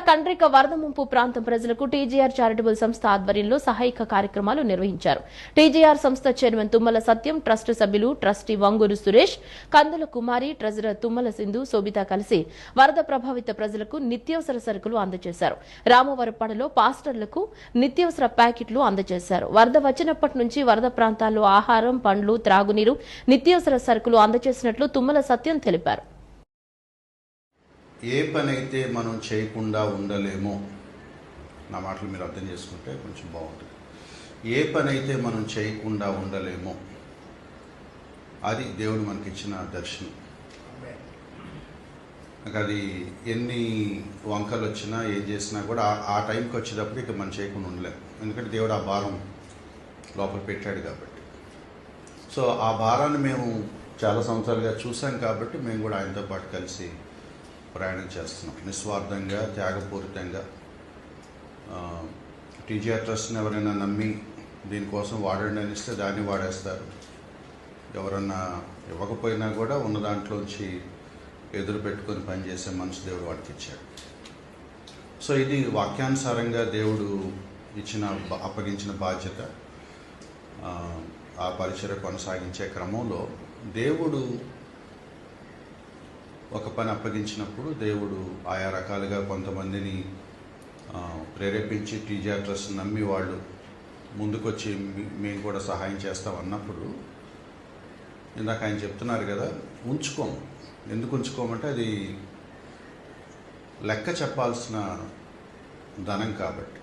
కండ్రిక వరద ముంపు ప్రాంతం ప్రజలకు టీజీఆర్ చారిటబుల్ సంస్థ ఆధ్వర్యంలో సహాయక కార్యక్రమాలు నిర్వహించారు. టీజీఆర్ సంస్థ చైర్మన్ తుమ్మల సత్యం, ట్రస్ట్ సభ్యులు ట్రస్టీ వంగూరు సురేష్, కందుల కుమారి, ట్రెజరర్ తుమ్మల సింధు, శోభిత కలిసి వరద ప్రభావిత ప్రజలకు నిత్యావసర సరుకులు అందజేశారు. రామవరపాడులో పాస్టర్లకు నిత్యావసర ప్యాకెట్లు అందజేశారు. వరద వచ్చినప్పటి నుంచి వరద ప్రాంతాల్లో ఆహారం, పండ్లు, త్రాగునీరు, నిత్యావసర సరుకులు అందజేసినట్లు తుమ్మల సత్యం తెలిపారు. ఏ పనైతే మనం చేయకుండా ఉండలేమో, నా మాటలు మీరు అర్థం చేసుకుంటే కొంచెం బాగుంటుంది. ఏ పనైతే మనం చేయకుండా ఉండలేమో అది దేవుడు మనకిచ్చిన దర్శనం. అది ఎన్ని వంకలు వచ్చినా ఏం చేసినా కూడా ఆ టైంకి వచ్చేటప్పుడు ఇక మనం చేయకుండా ఉండలేము. ఎందుకంటే దేవుడు ఆ భారం లోపల పెట్టాడు కాబట్టి. సో ఆ భారాన్ని మేము చాలా సంవత్సరాలుగా చూసాం కాబట్టి మేము కూడా ఆయనతో పాటు కలిసి ప్రయాణం చేస్తున్నాం. నిస్వార్థంగా, త్యాగపూరితంగా. టీజీఆర్ ట్రస్ట్ని ఎవరైనా నమ్మి దీనికోసం వాడండి అని ఇస్తే దాన్ని వాడేస్తారు. ఎవరన్నా ఇవ్వకపోయినా కూడా ఉన్న దాంట్లోంచి ఎదురు పెట్టుకొని పనిచేసే మనసు దేవుడు వాడికి ఇచ్చాడు. సో ఇది వాక్యానుసారంగా దేవుడు అప్పగించిన బాధ్యత. ఆ పరిచర్య కొనసాగించే క్రమంలో దేవుడు ఒక పని అప్పగించినప్పుడు దేవుడు ఆయా రకాలుగా కొంతమందిని ప్రేరేపించి టీజీఆర్ ట్రస్ట్ నమ్మి వాళ్ళు ముందుకొచ్చి మేము కూడా సహాయం చేస్తామన్నప్పుడు ఇందాక ఆయన చెప్తున్నారు కదా, ఉంచుకోము. ఎందుకు ఉంచుకోమంటే అది లెక్క చెప్పాల్సిన ధనం కాబట్టి.